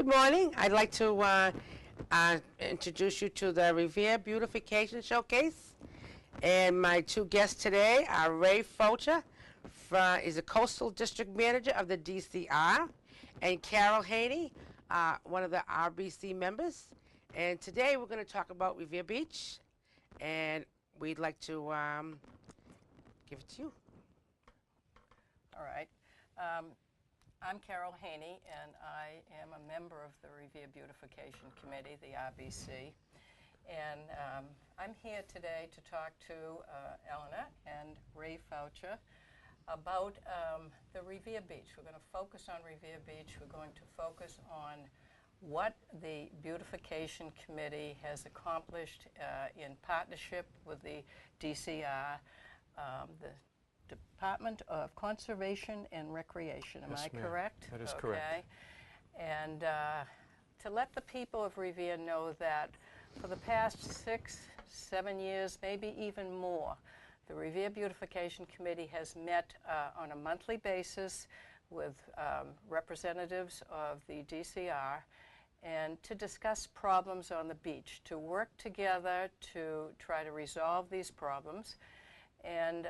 Good morning. I'd like to introduce you to the Revere Beautification Showcase. And my two guests today are Ray Faucher, is a Coastal District Manager of the D.C.R, and Carol Haney, one of the R.B.C members. And today we're going to talk about Revere Beach, and we'd like to give it to you. All right. I'm Carol Haney, and I am a member of the Revere Beautification Committee, the R.B.C. And I'm here today to talk to Eleanor and Ray Faucher about the Revere Beach. We're going to focus on Revere Beach. We're going to focus on what the Beautification Committee has accomplished in partnership with the D.C.R, the Department of Conservation and Recreation. Am I correct? That is correct. And to let the people of Revere know that for the past 6, 7 years, maybe even more, the Revere Beautification Committee has met on a monthly basis with representatives of the D.C.R. and to discuss problems on the beach, to work together to try to resolve these problems, and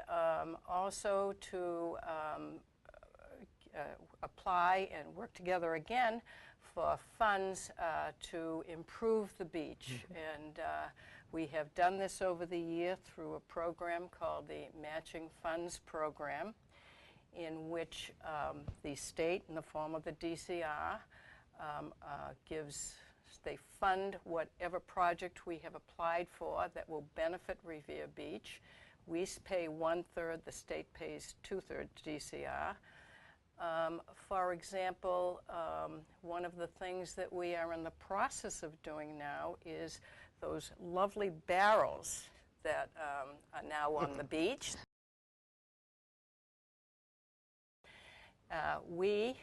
also to apply and work together again for funds to improve the beach. And we have done this over the year through a program called the Matching Funds Program, in which the state, in the form of the D.C.R, they fund whatever project we have applied for that will benefit Revere Beach. We pay 1/3, the state pays 2/3 D.C.R. For example, one of the things that we are in the process of doing now is those lovely barrels that are now on the beach. We,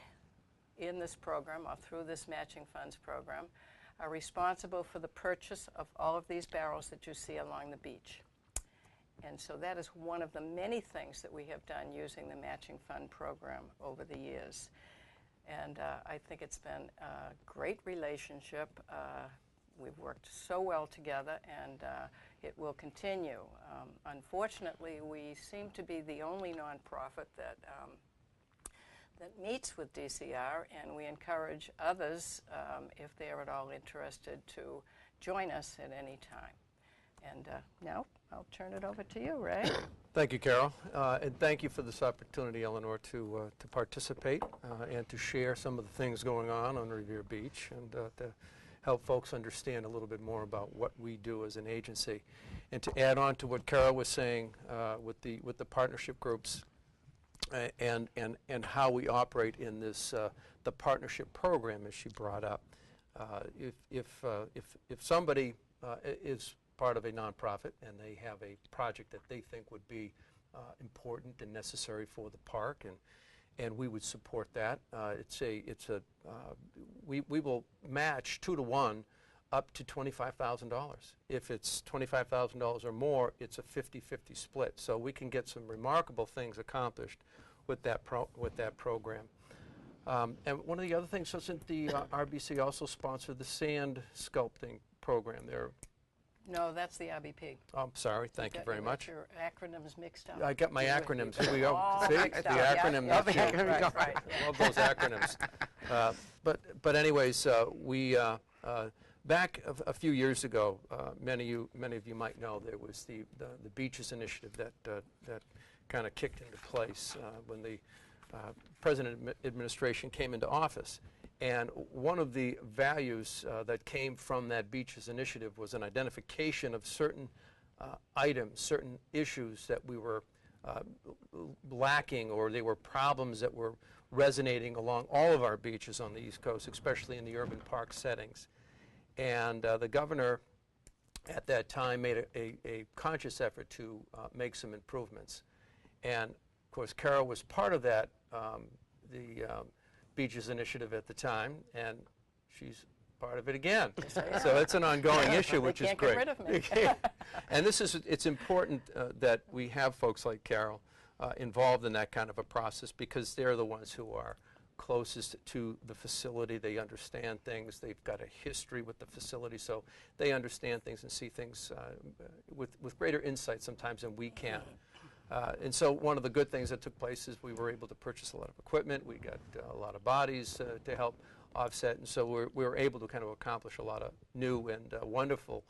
in this program, or through this Matching Funds program, are responsible for the purchase of all of these barrels that you see along the beach. And so that is one of the many things that we have done using the Matching Fund program over the years. And I think it's been a great relationship. We've worked so well together, and it will continue. Unfortunately, we seem to be the only nonprofit that meets with D.C.R, and we encourage others, if they are at all interested, to join us at any time. And now I'll turn it over to you, Ray. Thank you, Carol, and thank you for this opportunity, Eleanor, to participate and to share some of the things going on Revere Beach, and to help folks understand a little bit more about what we do as an agency. And to add on to what Carol was saying with the partnership groups and how we operate in this the partnership program, as she brought up. If somebody is part of a nonprofit and they have a project that they think would be important and necessary for the park, and we would support that. We will match 2 to 1 up to $25,000. If it's $25,000 or more, it's a 50-50 split. So we can get some remarkable things accomplished with that program. And one of the other things, doesn't the R.B.C. also sponsor the sand sculpting program there? No, that's the R.B.P. Oh, I'm sorry. Thank you very much. Your acronyms mixed up. I got my acronyms. Here we go. See? The acronyms. Right. I love those acronyms. But anyways, we back a few years ago, many of you might know, there was the Beaches Initiative that kind of kicked into place when the President administration came into office. And one of the values that came from that Beaches Initiative was an identification of certain items, certain issues that we were lacking, or they were problems that were resonating along all of our beaches on the East Coast, especially in the urban park settings. And the governor at that time made a conscious effort to make some improvements. And of course, Carol was part of that, the Beaches Initiative at the time, and she's part of it again. So it's an ongoing issue, which is great. They can't get rid of me. And it's important that we have folks like Carol involved in that kind of a process, because they're the ones who are closest to the facility. They understand things. They've got a history with the facility, so they understand things and see things with greater insight sometimes than we can. And so one of the good things that took place is we were able to purchase a lot of equipment. We got a lot of bodies to help offset, and so we were able to kind of accomplish a lot of new and wonderful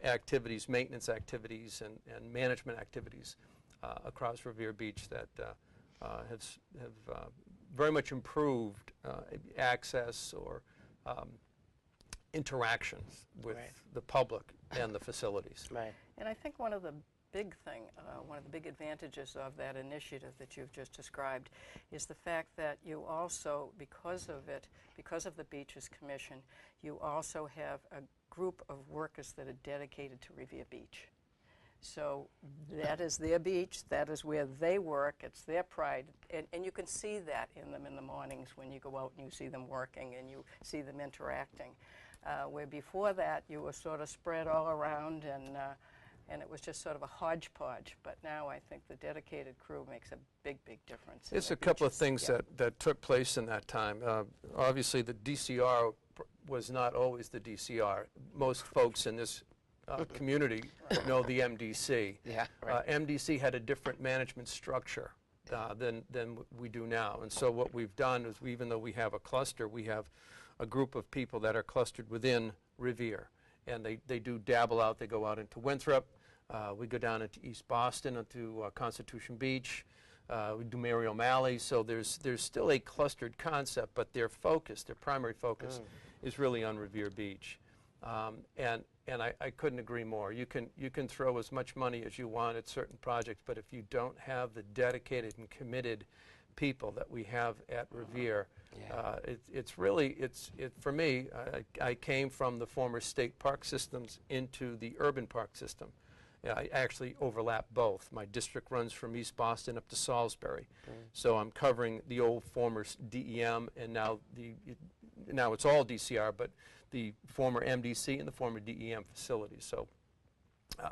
activities, maintenance activities, and management activities across Revere Beach that have very much improved access or interactions with the public and the facilities. Right. And I think one of the big advantages of that initiative that you've just described is the fact that you also, because of the Beaches Commission, you also have a group of workers that are dedicated to Revere Beach. So that is their beach, that is where they work, it's their pride, and you can see that in them in the mornings when you go out and you see them working and you see them interacting. Where before that you were sort of spread all around and it was just sort of a hodgepodge, but now I think the dedicated crew makes a big, big difference. There's a couple of things that took place in that time. Obviously the D.C.R. was not always the D.C.R. Most folks in this community know the M.D.C. Yeah, right. M.D.C. had a different management structure than we do now. And so what we've done is, even though we have a cluster, we have a group of people that are clustered within Revere. And they do dabble out. They go out into Winthrop. We go down into East Boston, into Constitution Beach. We do Mary O'Malley. So there's still a clustered concept, but their focus, their primary focus, is really on Revere Beach. And I couldn't agree more. You can throw as much money as you want at certain projects, but if you don't have the dedicated and committed people that we have at Revere, it's really, for me, I came from the former state park systems into the urban park system. I actually overlap both. My district runs from East Boston up to Salisbury. So I'm covering the old former DEM, and now it's all D.C.R., but the former M.D.C. and the former DEM facilities. So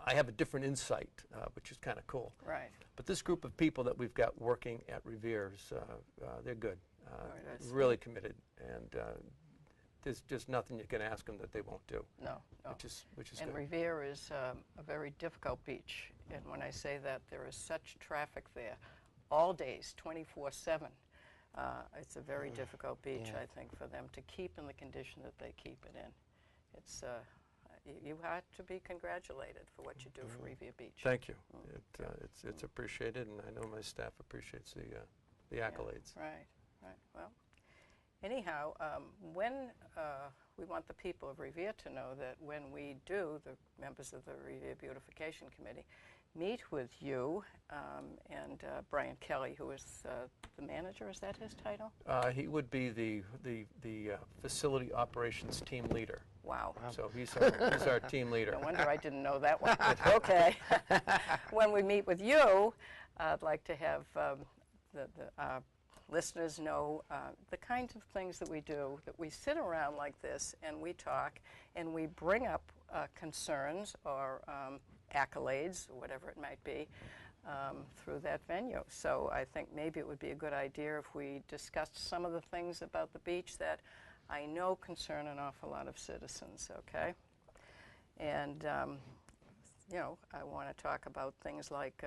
I have a different insight, which is kind of cool. Right. But this group of people that we've got working at Revere, they're good, really committed, and there's just nothing you can ask them that they won't do. No. Which is and good. Revere is a very difficult beach, and when I say that, there is such traffic there, all days, 24/7. It's a very difficult beach, I think, for them to keep in the condition that they keep it in. It's you have to be congratulated for what you do for Revere Beach. Thank you. It's appreciated, and I know my staff appreciates the accolades. Right. Well, anyhow, when we want the people of Revere to know that when we do, the members of the Revere Beautification Committee, meet with you and Brian Kelly, who is the manager. Is that his title? He would be the facility operations team leader. Wow. So he's our team leader. No wonder I didn't know that one. Okay. When we meet with you, I'd like to have the listeners know the kinds of things that we do, that we sit around like this and we talk and we bring up concerns or accolades, or whatever it might be, through that venue. So I think maybe it would be a good idea if we discussed some of the things about the beach that I know concern an awful lot of citizens, okay? And, I want to talk about things like,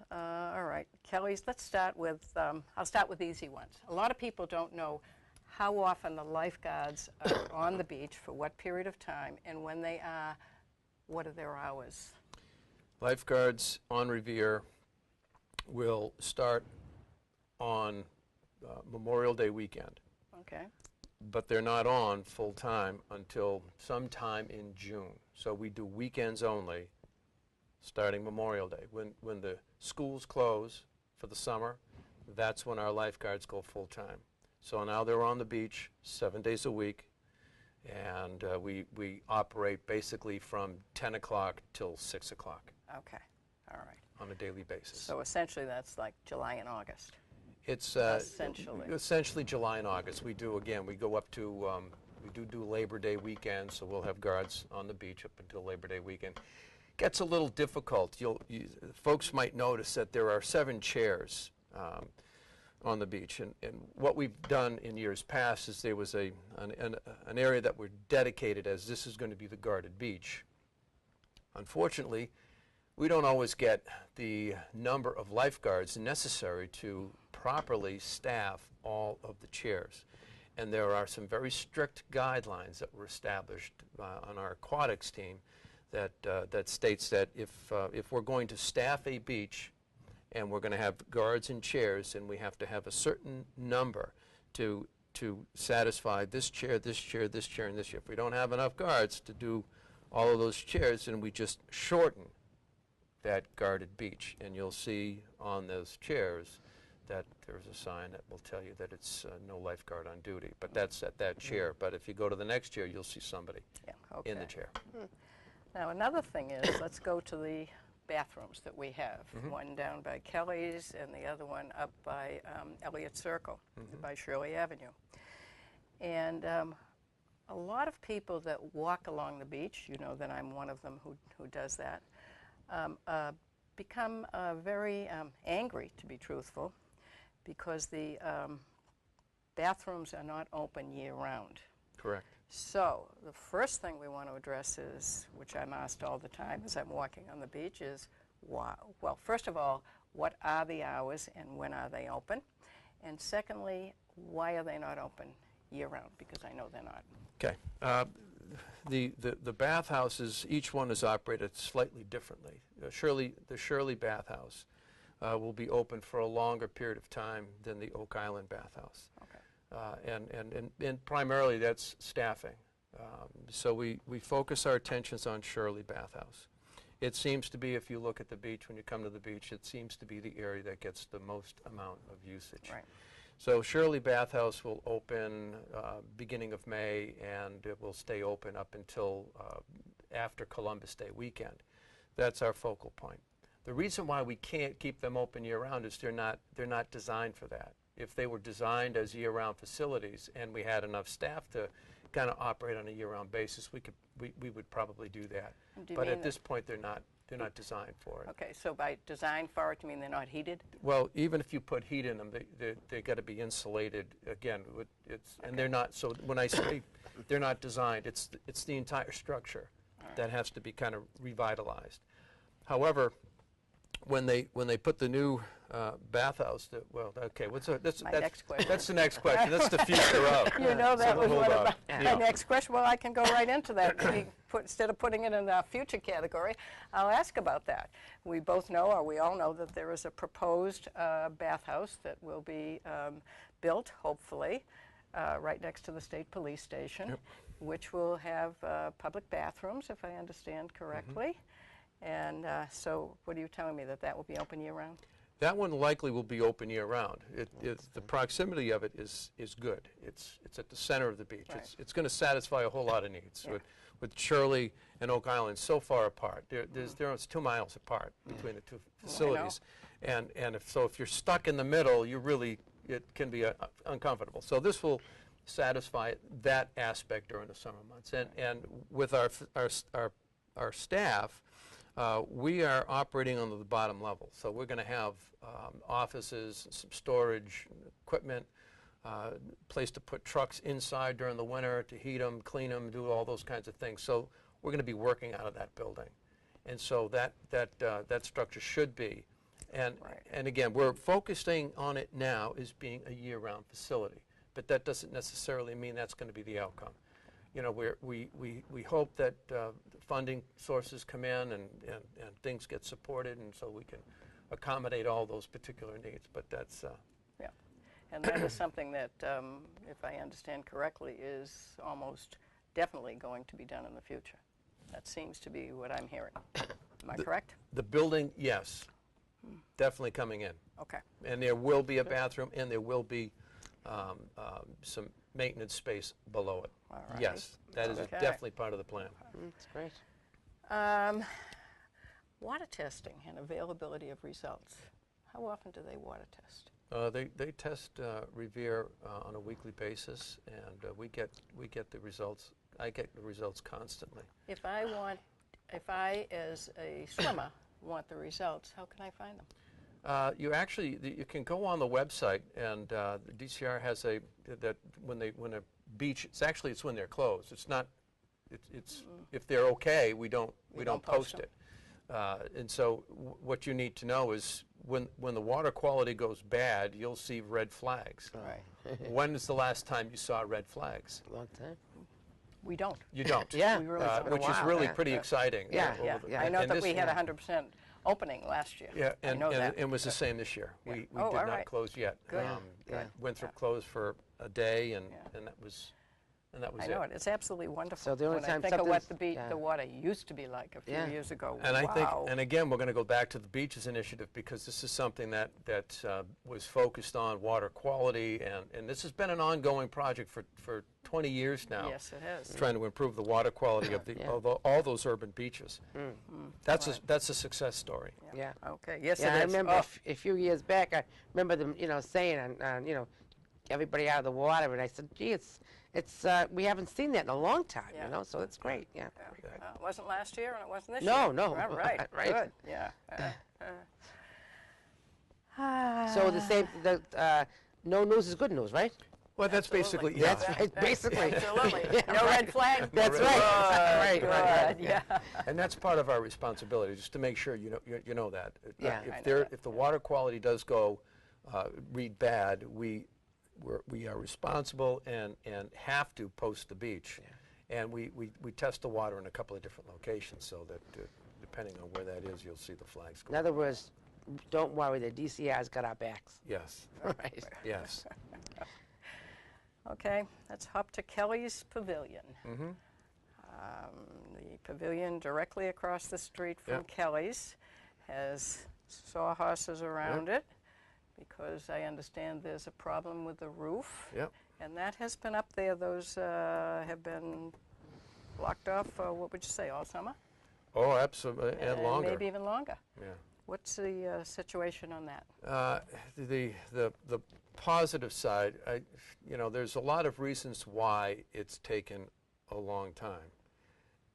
all right, Kelly's, let's start with, I'll start with easy ones. A lot of people don't know how often the lifeguards are on the beach, for what period of time, and when they are, what are their hours? Lifeguards on Revere will start on Memorial Day weekend. Okay. But they're not on full-time until sometime in June. So we do weekends only, starting Memorial Day. When the schools close for the summer, that's when our lifeguards go full-time. So now they're on the beach 7 days a week, and we operate basically from 10 o'clock till 6 o'clock. Okay, all right. On a daily basis. So essentially that's like July and August. It's essentially July and August. We do, again, we go up to, we do Labor Day weekend, so we'll have guards on the beach up until Labor Day weekend. Gets a little difficult. Folks might notice that there are 7 chairs on the beach. And what we've done in years past is there was an area that we're dedicated as this is going to be the guarded beach. Unfortunately, we don't always get the number of lifeguards necessary to properly staff all of the chairs. And there are some very strict guidelines that were established on our aquatics team that states that if we're going to staff a beach and we're going to have guards and chairs, and we have to have a certain number to satisfy this chair, this chair, this chair, and this chair. If we don't have enough guards to do all of those chairs, then we just shorten that guarded beach. And you'll see on those chairs that there's a sign that will tell you that it's no lifeguard on duty. But that's at that chair. But if you go to the next chair, you'll see somebody in the chair. Now, another thing is, let's go to the bathrooms that we have. One down by Kelly's and the other one up by Elliott Circle, by Shirley Avenue. And a lot of people that walk along the beach, you know that I'm one of them who does that, become very angry, to be truthful, because the bathrooms are not open year-round. Correct. So the first thing we want to address is, which I'm asked all the time as I'm walking on the beach, is, why? Well, first of all, what are the hours and when are they open? And secondly, why are they not open year-round? Because I know they're not. Okay. The bathhouses, each one is operated slightly differently. The Shirley bathhouse will be open for a longer period of time than the Oak Island bathhouse. Okay. And primarily that's staffing. So we focus our attentions on Shirley bathhouse. It seems to be, if you look at the beach, when you come to the beach, it seems to be the area that gets the most amount of usage. Right. So Shirley bathhouse will open beginning of May, and it will stay open up until after Columbus Day weekend. That's our focal point. The reason why we can't keep them open year-round is they're not designed for that. If they were designed as year-round facilities and we had enough staff to kind of operate on a year-round basis, we would probably do that. But at this point, they're not designed for it. Okay, so by design for it, you mean they're not heated? Well, even if you put heat in them, they got to be insulated. Again, and they're not. So when I say they're not designed, it's the entire structure that has to be kind of revitalized. However, when they put the new bathhouse, okay, that's next question. That's the next question. That's the future of. You know, that was one of my Yeah. next question. Well, I can go right into that. Instead of putting it in the future category, I'll ask about that. We both know, or we all know, that there is a proposed bathhouse that will be built, hopefully, right next to the state police station, which will have public bathrooms, if I understand correctly. And so what are you telling me, that will be open year-round? That one likely will be open year-round. The proximity of it is good. It's at the center of the beach. Right. It's going to satisfy a whole lot of needs. Yeah. With Shirley and Oak Island so far apart, they're 2 miles apart between the two facilities, and if you're stuck in the middle, it can be uncomfortable. So this will satisfy that aspect during the summer months, and with our staff. We are operating on the bottom level, so we're going to have offices, some storage, equipment, place to put trucks inside during the winter to heat them, clean them, do all those kinds of things. So we're going to be working out of that building, and so that structure should be, and again, we're focusing on it now as being a year-round facility, but that doesn't necessarily mean that's going to be the outcome. You know, we hope that funding sources come in and things get supported, and so we can accommodate all those particular needs. But that's yeah, and that is something that, if I understand correctly, is almost definitely going to be done in the future. That seems to be what I'm hearing. Am I correct? The building, yes, definitely coming in. Okay. And there will be a bathroom, and there will be some maintenance space below it. All right. Yes, that is definitely part of the plan. That's great. Water testing and availability of results. How often do they water test? They test Revere on a weekly basis, and we get the results. I get the results constantly. If I, as a swimmer, want the results, how can I find them? You can go on the website, and the D.C.R. has that when a beach, it's when they're closed. It's not, it's if they're okay, we don't post it. And so what you need to know is when the water quality goes bad, you'll see red flags. Right. When is the last time you saw red flags? Long time. We don't. You don't. Yeah. We really don't. Which is really pretty exciting. Yeah, I know and that this- we had 100% opening last year. Yeah, and I know that. it was the same this year. Yeah. We Oh, did all not right. close yet. Good. Yeah. Winthrop closed for a day, and that was I know it. It's absolutely wonderful. So the only when time I think of what something's- the water used to be like a few Yeah. years ago. And I think, wow. and again, we're going to go back to the Beaches Initiative because this is something that was focused on water quality, and this has been an ongoing project for 20 years now. Yes, it has. Trying to improve the water quality of all those urban beaches. That's a success story. Yeah. Okay. Yes, Yeah, it I is. remember Oh, a few years back, I remember them, saying, everybody out of the water, and I said, gee, it's we haven't seen that in a long time, Yeah. so that's great, yeah. it wasn't last year, and it wasn't this No, year. no. All right. Right. Good. Yeah. So no news is good news, right? Well, that's Absolutely. basically, yeah. That's right, basically. Absolutely. Yeah, No right. red flag. That's right. Good, Right. good, yeah. And that's part of our responsibility, just to make sure you know that. Yeah. I know that, If the water quality does go read bad, we are responsible and have to post the beach. And we test the water in a couple of different locations so that depending on where that is, you'll see the flags go. In other words, don't worry, the DCR's got our backs. Yes, Right. yes. Okay, let's hop to Kelly's Pavilion. Mm-hmm. The pavilion directly across the street from Yep. Kelly's has sawhorses around it because I understand there's a problem with the roof. Yep. And that has been up there. Those have been blocked off, what would you say, all summer? Oh, absolutely, and longer. Maybe even longer. Yeah. What's the situation on that? The positive side, there's a lot of reasons why it's taken a long time.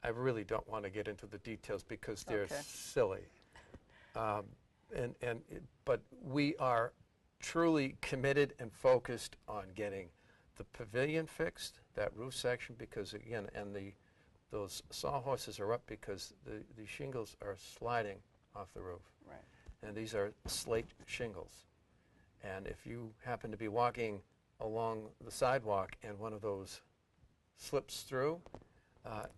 I really don't want to get into the details because they're Okay. silly. But we are truly committed and focused on getting the pavilion fixed, that roof section, because again, those sawhorses are up because the shingles are sliding off the roof. Right. And these are slate shingles. And if you happen to be walking along the sidewalk and one of those slips through,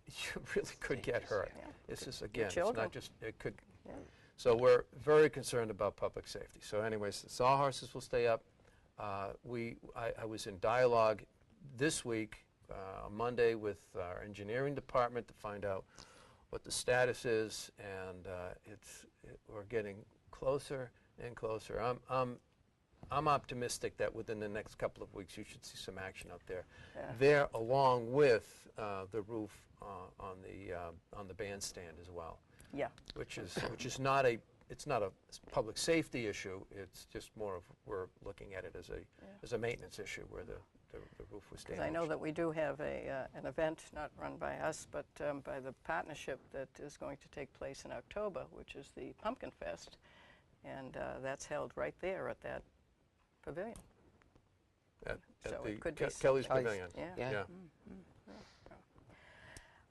you really could get hurt. Yeah. It's just, again, it's children. not just, it could. Yeah. So we're very concerned about public safety. So anyways, the sawhorses will stay up. I was in dialogue this week, on Monday, with our engineering department to find out what the status is, and we're getting closer and closer. I'm optimistic that within the next couple of weeks you should see some action out there. Yeah. There, along with the roof on the bandstand as well. Yeah. Which is not a public safety issue. It's just more of we're looking at it as a maintenance issue where the roof was damaged. Because I know that we do have an event, not run by us, but by the partnership that is going to take place in October, which is the Pumpkin Fest. And that's held right there at that pavilion. At So the it could be Kelly's something. Pavilion. Yeah. Yeah. Yeah.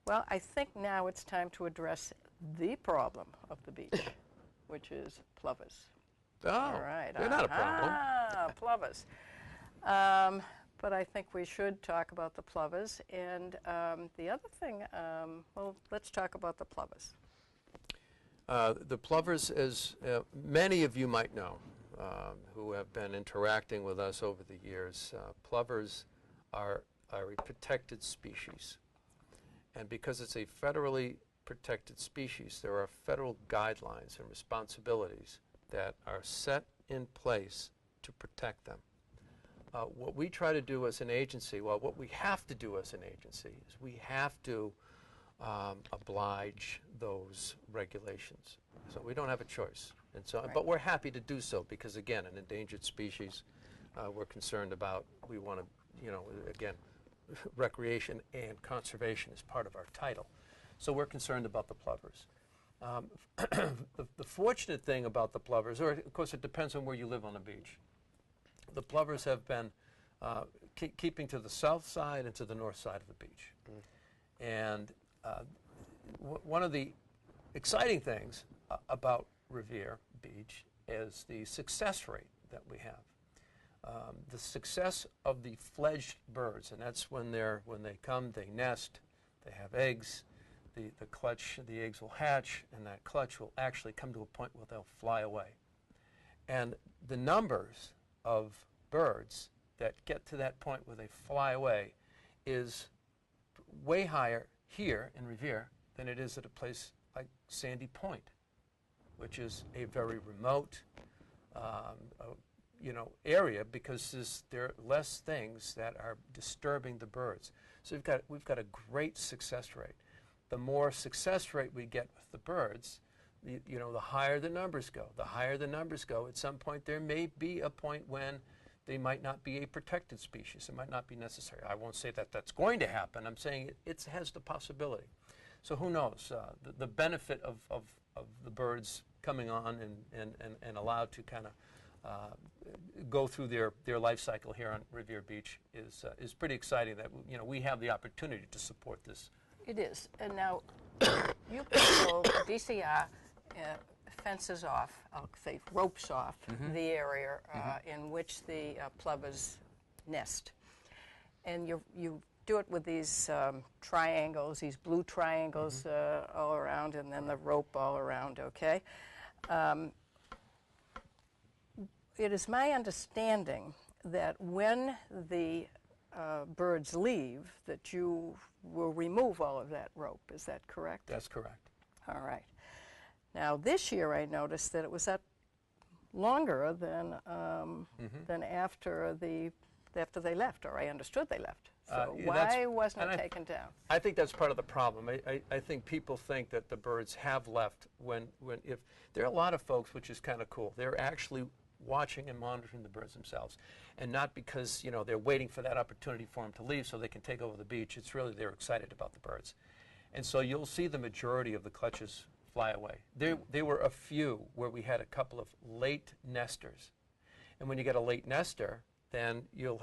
Well, I think now it's time to address the problem of the beach, which is plovers. Oh, All right. they're not a problem. Plovers. But I think we should talk about the plovers. And the other thing, well, let's talk about the plovers. The plovers, as many of you might know, who have been interacting with us over the years, plovers are a protected species. And because it's a federally protected species, there are federal guidelines and responsibilities that are set in place to protect them. What we try to do as an agency, well, what we have to do as an agency is we have to oblige those regulations. So we don't have a choice. And so, Right. but we're happy to do so because, again, an endangered species we're concerned about. We want to, again, recreation and conservation is part of our title. So we're concerned about the plovers. The fortunate thing about the plovers, or of course it depends on where you live on the beach, the plovers have been keeping to the south side and to the north side of the beach. And one of the exciting things about Revere Beach is the success rate that we have. The success of the fledged birds, and that's when they come, they nest, they have eggs, the eggs will hatch, and that clutch will actually come to a point where they'll fly away. And the numbers of birds that get to that point where they fly away is way higher here in Revere than it is at a place like Sandy Point, which is a very remote area, because there are less things that are disturbing the birds. So we've got a great success rate. The more success rate we get with the birds, the higher the numbers go. The higher the numbers go, at some point there may be a point when they might not be a protected species. It might not be necessary. I won't say that that's going to happen. I'm saying it has the possibility. So who knows? The benefit of the birds coming on and allowed to kind of go through their life cycle here on Revere Beach is pretty exciting. That we have the opportunity to support this. It is. And now, you people, D.C.R. Fences off, I'll say ropes off, the area in which the plovers nest. And you do it with these triangles, these blue triangles all around, and then the rope all around, okay? It is my understanding that when the birds leave, that you will remove all of that rope. Is that correct? That's correct. All right. Now, this year I noticed that it was longer than after they left, or I understood they left. So why wasn't it taken down? I think that's part of the problem. I think people think that the birds have left if there are a lot of folks, which is kind of cool. They're actually watching and monitoring the birds themselves, and not because they're waiting for that opportunity for them to leave so they can take over the beach. It's really they're excited about the birds, and so you'll see the majority of the clutches fly away. There were a few where we had a couple of late nesters, and when you get a late nester, then you'll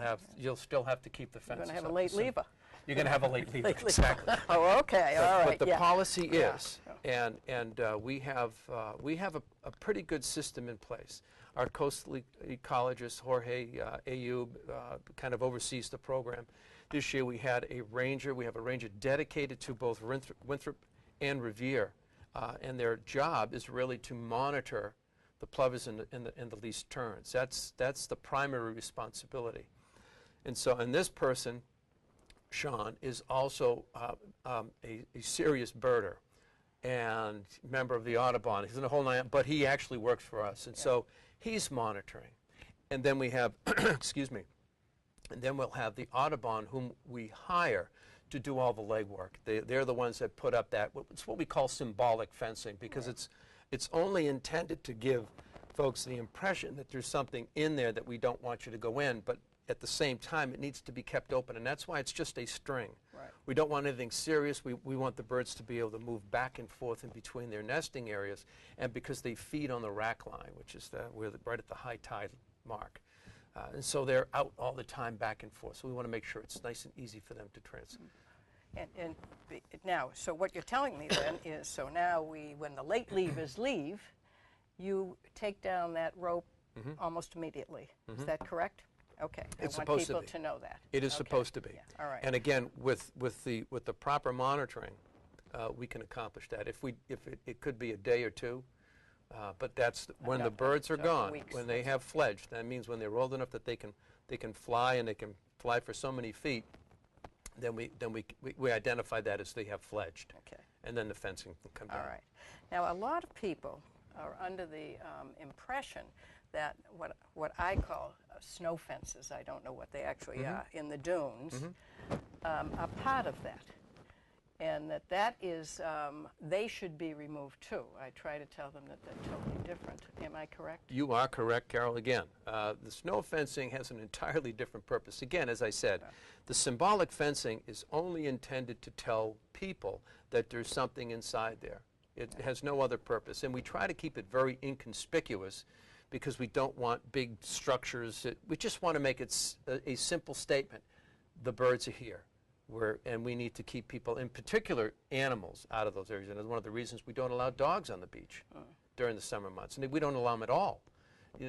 still have to keep the fences. You're going to have a late leaver. You're going to have a late lever, exactly. Oh, okay, all right. But the policy is, and we have a pretty good system in place. Our coastal ecologist, Jorge Ayub, kind of oversees the program. This year we had a ranger. We have a ranger dedicated to both Winthrop and Revere, and their job is really to monitor the plovers and the least terns. That's the primary responsibility. And this person, Sean, is also a serious birder and member of the Audubon. He's in a whole nine, but he actually works for us, and so he's monitoring. And then we have, excuse me, and then we'll have the Audubon whom we hire to do all the legwork. They're the ones that put up it's what we call symbolic fencing, because it's only intended to give folks the impression that there's something in there that we don't want you to go in, but at the same time it needs to be kept open, and that's why it's just a string. Right. We don't want anything serious. We want the birds to be able to move back and forth in between their nesting areas, and because they feed on the rack line, which is right at the high tide mark. And so they're out all the time back and forth, so we want to make sure it's nice and easy for them to transit. And now, so what you're telling me then is, so now when the late leavers leave, you take down that rope almost immediately. Is that correct? Okay. It's I want supposed people to be. to know that. It is supposed to be. Yeah. All right. And again, with the proper monitoring, we can accomplish that. It could be a day or two, but that's when the birds are gone. Weeks. When they have fledged, that means when they're old enough that they can fly, and they can fly for so many feet. Then we identify that as they have fledged. Okay. And then the fencing can come down. All right. Now, a lot of people are under the impression that what I call snow fences, I don't know what they actually are, in the dunes, are part of that. And that is, they should be removed too. I try to tell them that they're totally different. Am I correct? You are correct, Carol. Again, the snow fencing has an entirely different purpose. Again, as I said, the symbolic fencing is only intended to tell people that there's something inside there. It has no other purpose. And we try to keep it very inconspicuous because we don't want big structures. We just want to make it a simple statement. The birds are here. And we need to keep people, in particular animals, out of those areas. And that's one of the reasons we don't allow dogs on the beach during the summer months. And we don't allow them at all,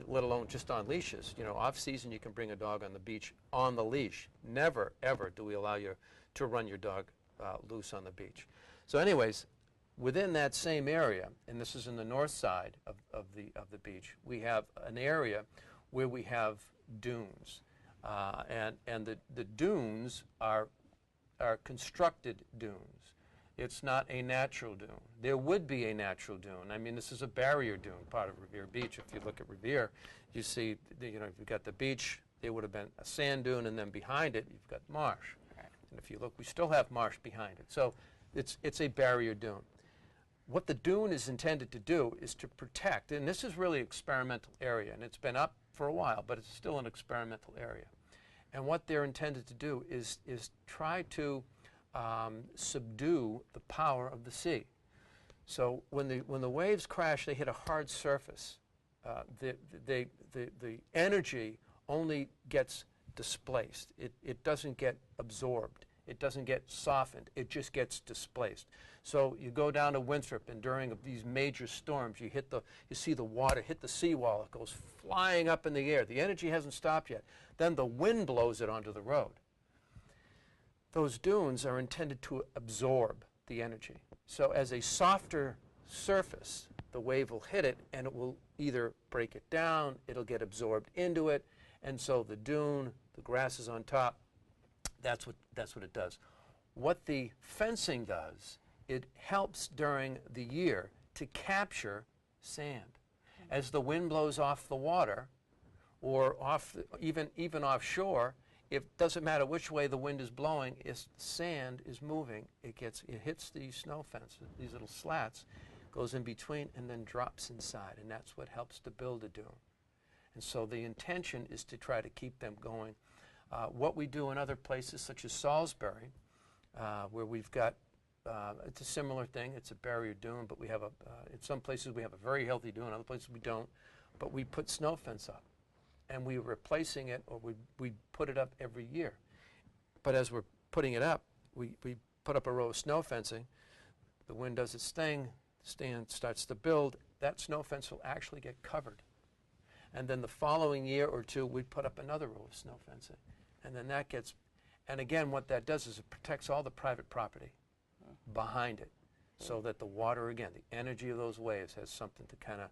let alone just on leashes. You know, off-season you can bring a dog on the beach on the leash. Never, ever do we allow you to run your dog loose on the beach. So anyways, within that same area, and this is in the north side of the beach, we have an area where we have dunes. And the dunes are constructed dunes. It's not a natural dune. There would be a natural dune. I mean, this is a barrier dune, part of Revere Beach. If you look at Revere, you see, you know, you've got the beach, there would have been a sand dune, and then behind it, you've got marsh. Right. And if you look, we still have marsh behind it. So it's a barrier dune. What the dune is intended to do is to protect, and this is really an experimental area, and it's been up for a while, but it's still an experimental area. And what they're intended to do is try to subdue the power of the sea. So when the waves crash, they hit a hard surface. The energy only gets displaced. It doesn't get absorbed. It doesn't get softened. It just gets displaced. So you go down to Winthrop, and during these major storms, you see the water hit the seawall. It goes flying up in the air. The energy hasn't stopped yet. Then the wind blows it onto the road. Those dunes are intended to absorb the energy. So as a softer surface, the wave will hit it, and it will either break it down, it'll get absorbed into it, and so the dune, the grass is on top. That's what it does. What the fencing does, it helps during the year to capture sand. As the wind blows off the water, or even offshore, it doesn't matter which way the wind is blowing, if sand is moving, it hits these snow fences, these little slats, goes in between, and then drops inside, and that's what helps to build a dune. And so the intention is to try to keep them going. What we do in other places, such as Salisbury, where we've got, it's a similar thing. It's a barrier dune, but we have in some places we have a very healthy dune, other places we don't. But we put snow fence up, and we're replacing it, or we put it up every year. But as we're putting it up, we put up a row of snow fencing. The wind does its thing, the stand starts to build. That snow fence will actually get covered. And then the following year or two, we put up another row of snow fencing. And then that gets, and again, what that does is it protects all the private property behind it, so that the water, again, the energy of those waves has something to kind of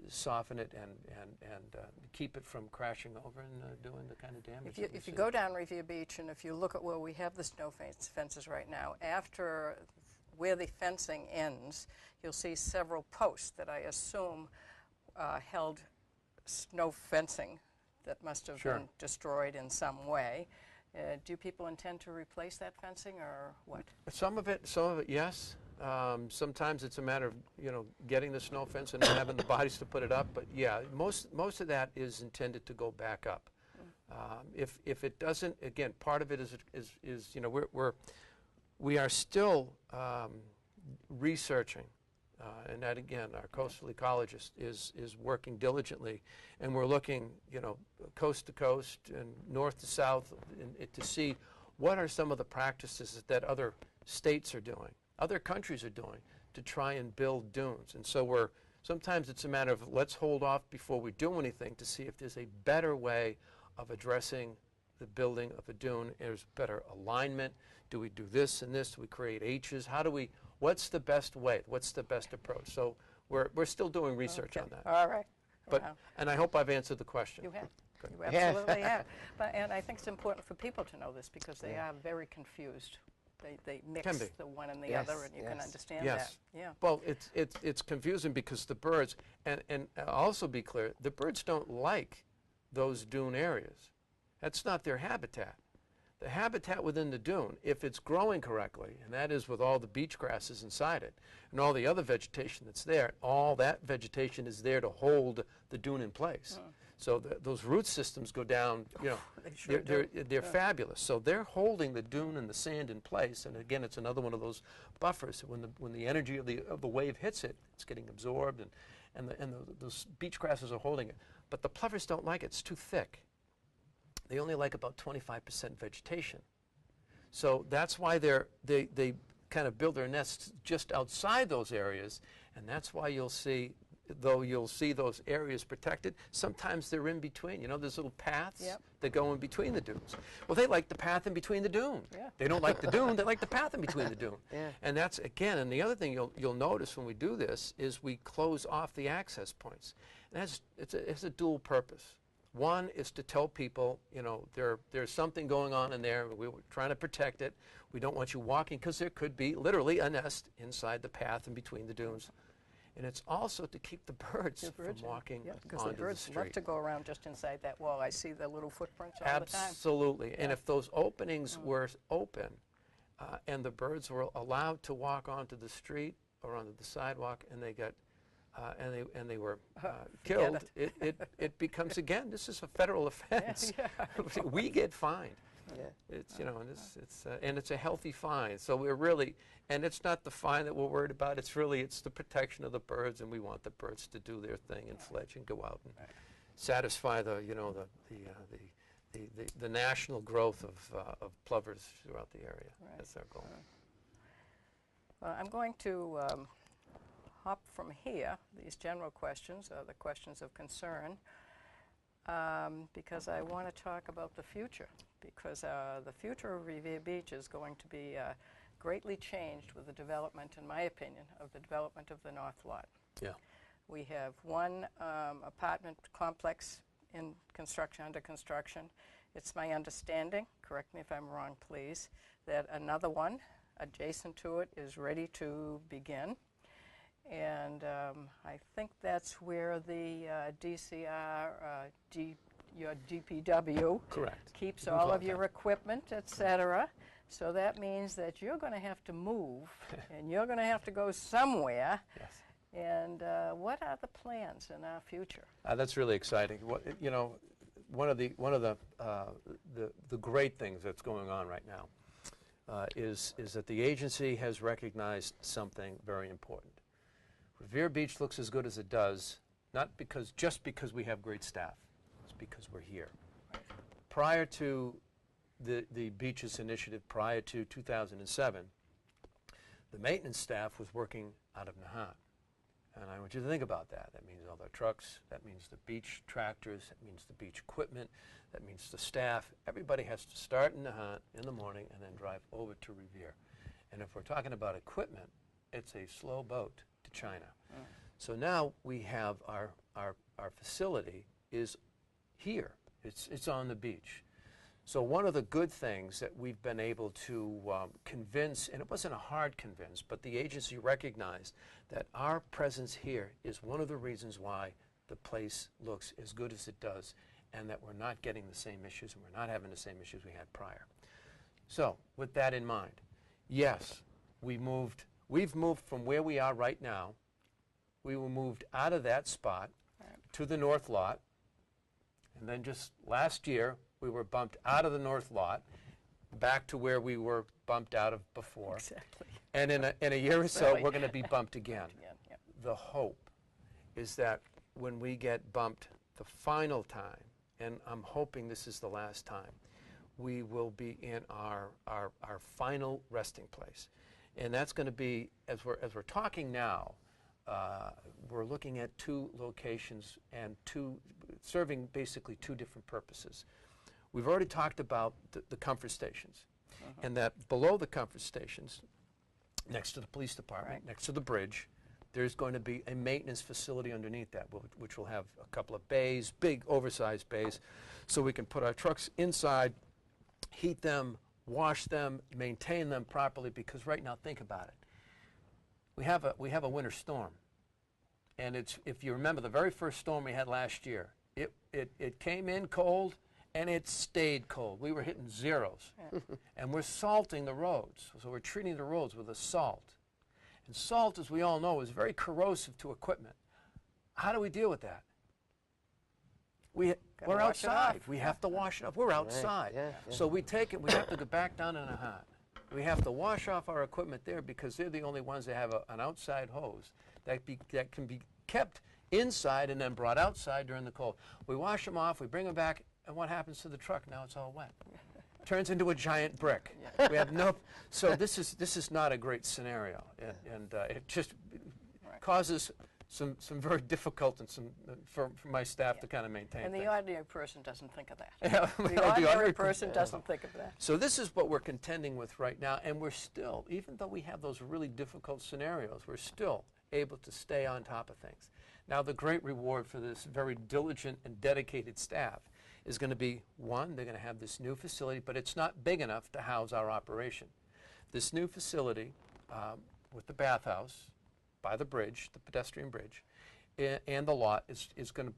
soften it and keep it from crashing over and doing the kind of damage. If you go down Revere Beach, and if you look at where we have the snow fences right now, after where the fencing ends, you'll see several posts that I assume held snow fencing that must have been destroyed in some way. Do people intend to replace that fencing, or what? Some of it, yes. Sometimes it's a matter of, you know, getting the snow fence and having the bodies to put it up. But yeah, most of that is intended to go back up. If it doesn't, again, part of it is you know, we are still researching. And that, again, our coastal ecologist is working diligently, and we're looking, you know, coast to coast and north to south to see what are some of the practices that other states are doing, other countries are doing, to try and build dunes. And so sometimes it's a matter of let's hold off before we do anything to see if there's a better way of addressing the building of a dune. There's better alignment. Do we do this and this? Do we create H's? What's the best way? What's the best approach? So we're still doing research on that. All right. But and I hope I've answered the question. You have. Good. You absolutely have. And I think it's important for people to know this, because they are very confused. They mix the one and the other, and you can understand that. Yeah. Well, it's confusing because the birds, and I'll also be clear, the birds don't like those dune areas. That's not their habitat. The habitat within the dune, if it's growing correctly, and that is with all the beach grasses inside it, and all the other vegetation that's there, all that vegetation is there to hold the dune in place. So those root systems go down, you know, They sure they're fabulous. So they're holding the dune and the sand in place. And again, it's another one of those buffers. When the energy of the wave hits it, it's getting absorbed, and those beach grasses are holding it. But the plovers don't like it. It's too thick. They only like about 25% vegetation. So that's why they kind of build their nests just outside those areas, and that's why you'll see those areas protected. Sometimes they're in between. You know, there's little paths that go in between the dunes. Well, they like the path in between the dune. Yeah. They don't like the dune. They like the path in between the dune. Yeah. And that's, again, and the other thing you'll notice when we do this is we close off the access points. And it's a dual purpose. One is to tell people, you know, there's something going on in there. We're trying to protect it. We don't want you walking, because there could be literally a nest inside the path in between the dunes. And it's also to keep the birds from walking because onto the birds street. love to go around just inside that wall. I see the little footprints all the time. Absolutely. And if those openings were open and the birds were allowed to walk onto the street or onto the sidewalk, and they got and they were killed, it becomes, again, this is a federal offense. We get fined. Yeah. It's, you know, and it's a healthy fine. So we're really, and it's not the fine that we're worried about. It's the protection of the birds, and we want the birds to do their thing and fledge and go out and satisfy the national growth of plovers throughout the area. Right. That's our goal. Well, I'm going to hop from here. These general questions are the questions of concern, because I want to talk about the future. Because the future of Revere Beach is going to be greatly changed with the development, in my opinion, of the development of the North Lot. Yeah. We have one apartment complex in construction, under construction. It's my understanding, correct me if I'm wrong, please, that another one adjacent to it is ready to begin. And I think that's where the D.C.R., your DPW keeps all of your equipment, etc. So that means that you're going to have to move, and you're going to have to go somewhere. Yes. And what are the plans in our future? That's really exciting. You know, one of the great things that's going on right now is that the agency has recognized something very important. Revere Beach looks as good as it does, not just because we have great staff. It's because we're here. Prior to the Beaches Initiative, prior to 2007, the maintenance staff was working out of Nahant. And I want you to think about that. That means all the trucks, that means the beach tractors, that means the beach equipment, that means the staff. Everybody has to start in Nahant in the morning and then drive over to Revere. And if we're talking about equipment, it's a slow boat to China. So now we have our facility is here. It's on the beach. So one of the good things that we've been able to convince, and it wasn't a hard convince, but the agency recognized that our presence here is one of the reasons why the place looks as good as it does, and that we're not getting the same issues, and we're not having the same issues we had prior. So with that in mind, yes, we've moved from where we are right now. We were moved out of that spot to the North Lot, and then just last year we were bumped out of the North Lot back to where we were bumped out of before. Exactly. And in a year or so we're going to be bumped again. The hope is that when we get bumped the final time, and I'm hoping this is the last time, we will be in our final resting place. And that's going to be, as we're talking now, we're looking at 2 locations and serving basically 2 different purposes. We've already talked about the comfort stations, and that below the comfort stations, next to the police department, next to the bridge, there's going to be a maintenance facility underneath that, which will have a couple of bays, big oversized bays, so we can put our trucks inside, heat them, wash them, maintain them properly, because right now, think about it. We have a winter storm, and if you remember the very first storm we had last year, it came in cold and it stayed cold. We were hitting zeros, and we're salting the roads, so we're treating the roads with a salt. And salt, as we all know, is very corrosive to equipment. How do we deal with that? we're wash it outside. off. We have to wash it off. We're outside. yeah, So we take it, we have to go back down in a hot. We have to wash off our equipment there because they're the only ones that have an outside hose that can be kept inside and then brought outside during the cold. We wash them off, we bring them back, and what happens to the truck? Now it's all wet. Turns into a giant brick. We have no. So this is not a great scenario, and it just causes some very difficult and some for my staff to kind of maintain. And the things. ordinary person doesn't think of that. Yeah, The ordinary person doesn't think of that. So this is what we're contending with right now, and we're still, even though we have those really difficult scenarios, we're still able to stay on top of things. Now the great reward for this very diligent and dedicated staff is going to be, one, they're going to have this new facility, but it's not big enough to house our operation. This new facility with the bathhouse by the bridge, the pedestrian bridge, and the lot is going to,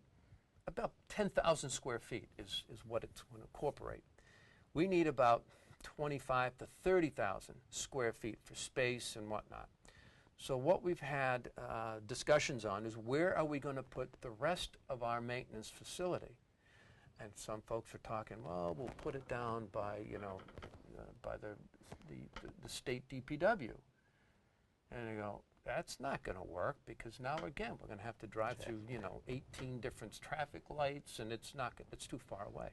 about 10,000 square feet is what it's going to incorporate. We need about 25 to 30,000 square feet for space and whatnot. So what we've had discussions on is where are we going to put the rest of our maintenance facility? And some folks are talking, well, we'll put it down by, by the state DPW. And they go, that's not going to work because now again we're going to have to drive through 18 different traffic lights and it's too far away.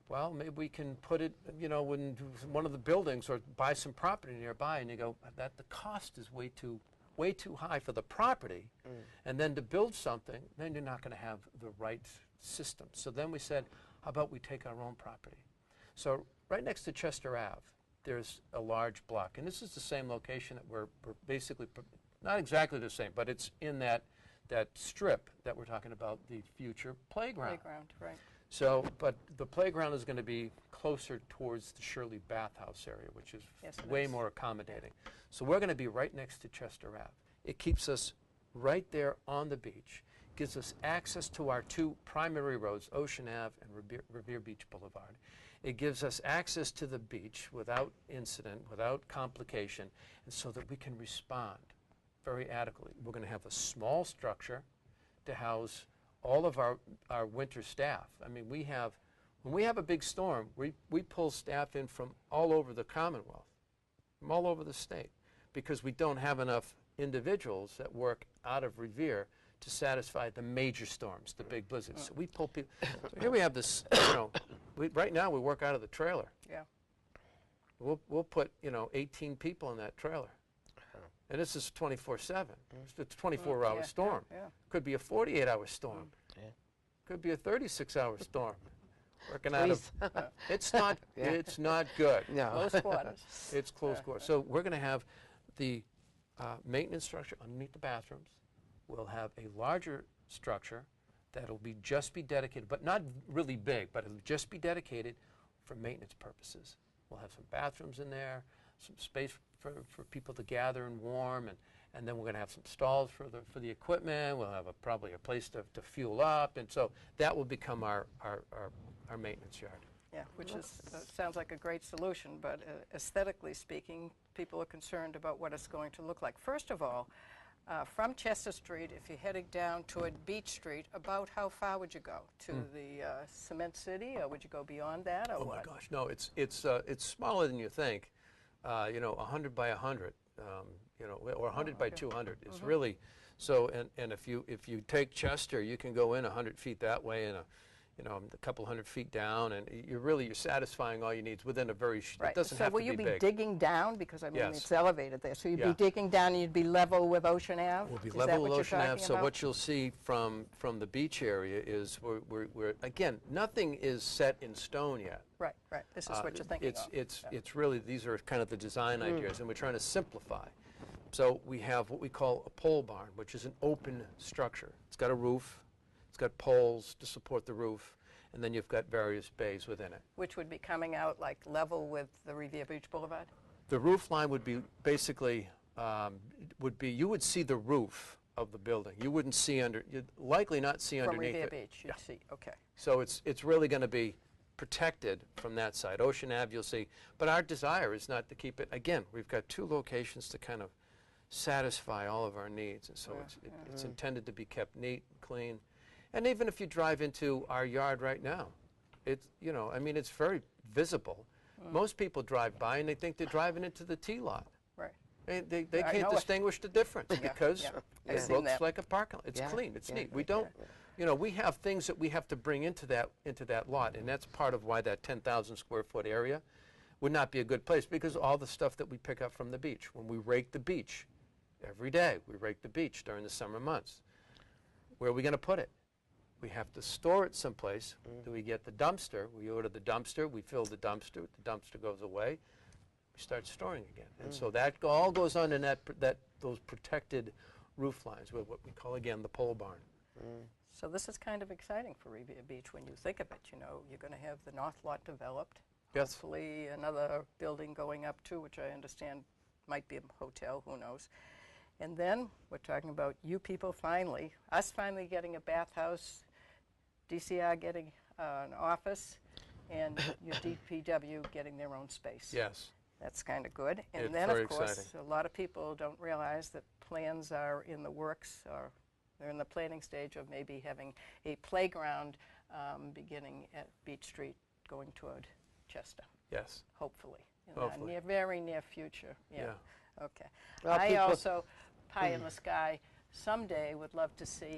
Well, maybe we can put it in one of the buildings or buy some property nearby, and you go that the cost is way too high for the property, and then to build something, then you're not going to have the right system. So then we said, how about we take our own property? So right next to Chester Ave, there's a large block, and this is the same location that we're basically, not exactly the same, but it's in that strip that we're talking about, the future playground. Playground, right. So, but the playground is going to be closer towards the Shirley Bathhouse area, which is way more accommodating. So we're going to be right next to Chester Ave. It keeps us right there on the beach, gives us access to our two primary roads, Ocean Ave and Revere Beach Boulevard. It gives us access to the beach without incident, without complication, and so that we can respond very adequately. We're going to have a small structure to house all of our winter staff. I mean, when we have a big storm, we pull staff in from all over the Commonwealth, from all over the state, because we don't have enough individuals that work out of Revere to satisfy the major storms, the big blizzards. So we pull people. So here we have this, right now we work out of the trailer. Yeah. We'll put, 18 people in that trailer. And this is 24/7. It's a 24-hour storm. Yeah. Could be a 48-hour storm. Could be a 36-hour storm. Working out of it's not good. No. Close quarters. It's close quarters. So we're going to have the maintenance structure underneath the bathrooms. We'll have a larger structure that'll just be dedicated, but not really big, but it'll just be dedicated for maintenance purposes. We'll have some bathrooms in there, some space for people to gather and warm, and then we're going to have some stalls for the equipment. We'll have probably a place to fuel up, and so that will become our maintenance yard. Yeah, which is sounds like a great solution, but aesthetically speaking, people are concerned about what it's going to look like. First of all, from Chester Street, if you're heading down toward Beach Street, about how far would you go? To the Cement City, or would you go beyond that, or what? Oh my gosh, no, it's smaller than you think. 100 by 100, or 100 by 200 is really so. And if you take Chester, you can go in 100 feet that way and a couple hundred feet down, and you're satisfying all you need within a very. Right. It doesn't so have will to you be be big. digging down, because I mean Yes. it's elevated there? So you'd Yeah. be digging down, and you'd be level with Ocean Ave. We'll be Is level that with what Ocean you're Ave. talking So about? what you'll see from the beach area is we're again, nothing is set in stone yet. Right. This is what you're thinking of. It's really, these are kind of the design ideas, and we're trying to simplify. So we have what we call a pole barn, which is an open structure. It's got a roof, it's got poles to support the roof, and then you've got various bays within it. Which would be coming out like level with the Revere Beach Boulevard? The roof line would be basically, you would see the roof of the building. You wouldn't see you'd likely not see From underneath Revere it. Beach, you'd see, okay. So it's really going to be protected from that side. Ocean Ave, you'll see. But our desire is not to keep it, again, we've got two locations to kind of satisfy all of our needs. And so it's intended to be kept neat, clean. And even if you drive into our yard right now, it's, you know, I mean, it's very visible. Most people drive by and they think they're driving into the T lot. Right. They I can't know it. distinguish the difference because I've it seen looks that. like a parking lot. It's Yeah, clean. It's yeah, neat. We yeah, don't, you know, we have things that we have to bring into that lot, and that's part of why that 10,000 square foot area would not be a good place, because all the stuff that we pick up from the beach. When we rake the beach every day, we rake the beach during the summer months. Where are we going to put it? We have to store it someplace. Do we get the dumpster? We order the dumpster. We fill the dumpster. The dumpster goes away. We start storing again. And so that all goes on in those protected roof lines, with what we call, again, the pole barn. So this is kind of exciting for Revere Beach when you think of it. You know, you're going to have the north lot developed. Yes. Hopefully another building going up too, which I understand might be a hotel, who knows. And then we're talking about you people finally, us finally getting a bathhouse, D.C.R. getting an office, and your DPW getting their own space. Yes. That's kind of good. And It's then, very of course, exciting. a lot of people don't realize that plans are in the works, or they're in the planning stage of maybe having a playground beginning at Beach Street going toward Chester, Yes. hopefully, in Hopefully. the very near future. Yeah. Okay. Well, I people- also, pie in the sky, someday would love to see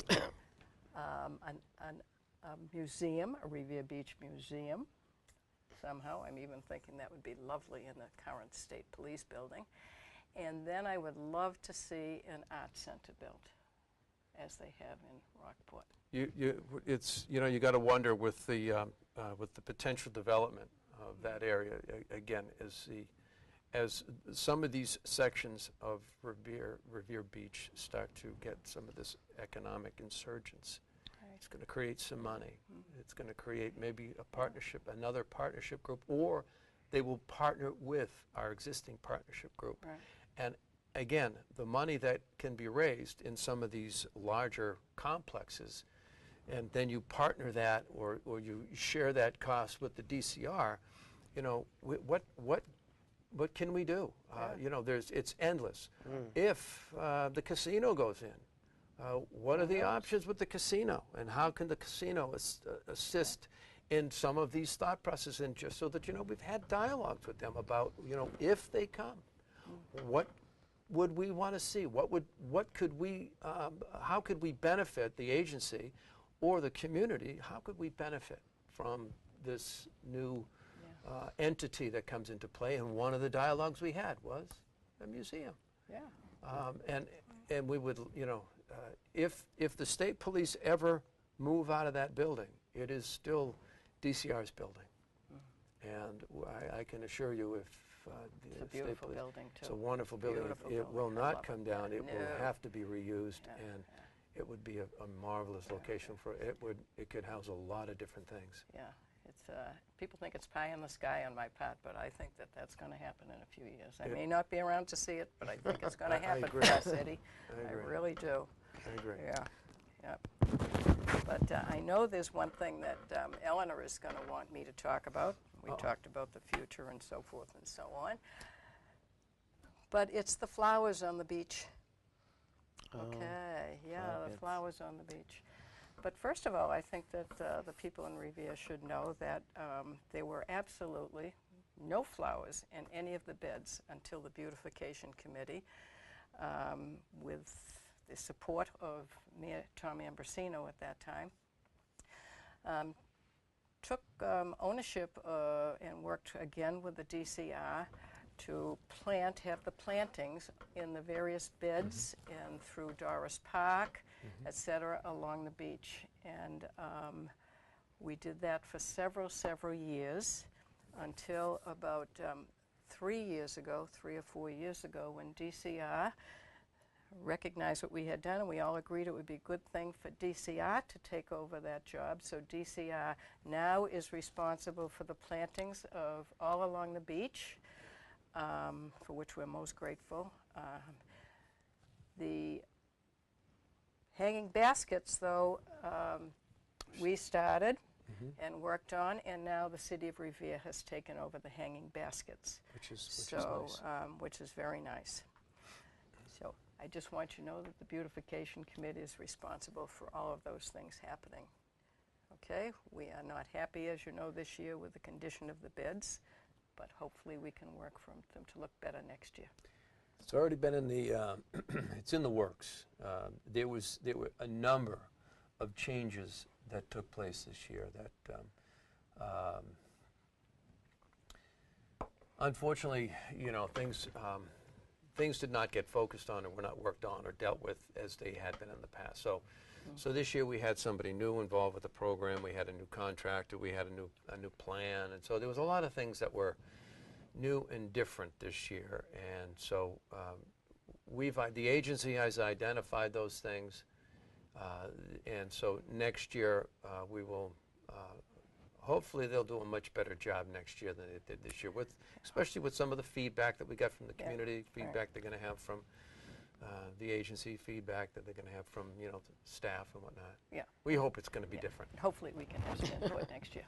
a museum, a Revere Beach museum. Somehow, I'm even thinking that would be lovely in the current state police building. And then I would love to see an art center built, as they have in Rockport. You got to wonder with the potential development of that area again, as some of these sections of Revere Beach start to get some of this economic insurgence. It's going to create some money. It's going to create maybe a partnership, another partnership group, or they will partner with our existing partnership group. Right. And again, the money that can be raised in some of these larger complexes, and then you partner that, or you share that cost with the D.C.R., you know, what can we do? You know, it's endless. If the casino goes in, what are the options with the casino, and how can the casino assist in some of these thought processes? And just so that, you know, we've had dialogues with them about, you know, if they come, what would we want to see? How could we benefit the agency or the community? How could we benefit from this new entity that comes into play? And one of the dialogues we had was a museum. Yeah. And we would, you know, if the state police ever move out of that building, it is still DCR's building. And I can assure you, if It's a the state beautiful police, building, too. it's a wonderful building. Beautiful It will building. I not love come it. down. It will No. have to be reused, and it would be a marvelous location for it. It could house a lot of different things. Yeah. It's, people think it's pie in the sky on my part, but I think that that's going to happen in a few years. I may not be around to see it, but I think it's going to happen for agree. our city. I I agree. really do. I agree. Yeah. Yep. But I know there's one thing that Eleanor is going to want me to talk about. We talked about the future and so forth and so on. But it's the flowers on the beach. Okay, yeah, the flowers on the beach. But first of all, I think that the people in Revere should know that there were absolutely no flowers in any of the beds until the Beautification Committee, with the support of Mayor Tom Ambrosino at that time, took ownership and worked again with the D.C.R. to have the plantings in the various beds and through Doris Park, et cetera, along the beach. And we did that for several years until about 3 or 4 years ago, when D.C.R. recognized what we had done, and we all agreed it would be a good thing for D.C.R. to take over that job. So D.C.R. now is responsible for the plantings of all along the beach, for which we're most grateful. The hanging baskets, though, we started and worked on, and now the city of Revere has taken over the hanging baskets. Which is So, nice. which is very nice. So I just want you to know that the Beautification Committee is responsible for all of those things happening. Okay, we are not happy, as you know, this year with the condition of the beds, but hopefully we can work for them to look better next year. It's already been in the, it's in the works. There were a number of changes that took place this year that, unfortunately, you know, things did not get focused on, or were not worked on or dealt with as they had been in the past. So this year we had somebody new involved with the program. We had a new contractor. We had a new plan, and so there was a lot of things that were new and different this year. And so the agency has identified those things, and so next year we will. Hopefully they'll do a much better job next year than they did this year, especially with some of the feedback that we got from the community, feedback they're going to have from the agency, feedback that they're going to have from, you know, staff and whatnot. Yeah. We hope it's going to be different. Hopefully we can have some input next year.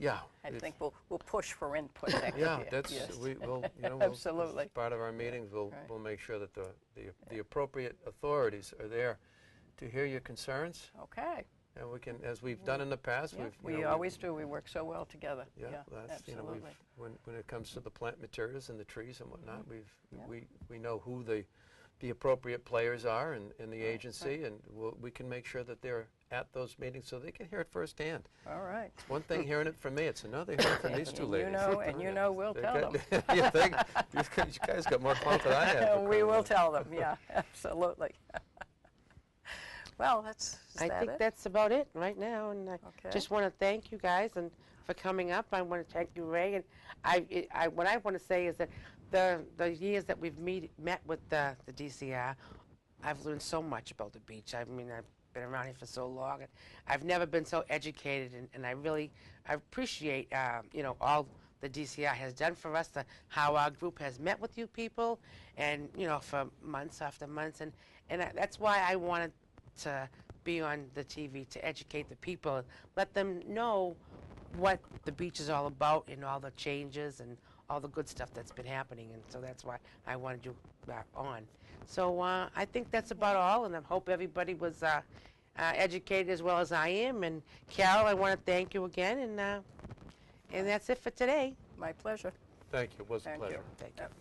Yeah. I think we'll push for input next yeah, year. that's Yes. we'll you know Absolutely. as part of our meetings we'll Right. we'll make sure that the appropriate authorities are there to hear your concerns, Okay. and we can, as we've done in the past. Yeah, We've we always do. We work so well together. Yeah, that's, you know, absolutely. when it comes to the plant materials and the trees and whatnot, Yeah. we know who the appropriate players are in the Right, agency, and we can make sure that they're at those meetings so they can hear it firsthand. All right. It's one thing hearing it from me; it's another hearing it from these two ladies. You know we'll They tell them. got- you think you guys got more clout than I have? We will tell them, yeah, absolutely. Well, is I that think it? that's about it right now, and I Okay. just want to thank you guys and for coming up. I want to thank you, Ray, and what I want to say is that the years that we've met with the D.C.R, I've learned so much about the beach. I mean, I've been around here for so long, and I've never been so educated, and I appreciate you know, all the D.C.R has done for us, how our group has met with you people, and you know, for months after months, and that's why I wanted to be on the TV to educate the people, let them know what the beach is all about and all the changes and all the good stuff that's been happening, and so that's why I wanted you on. So I think that's about all, and I hope everybody was educated as well as I am. And Carol, I want to thank you again, and that's it for today. My pleasure. Thank you. It was a Thank pleasure. you. Thank you. Yep.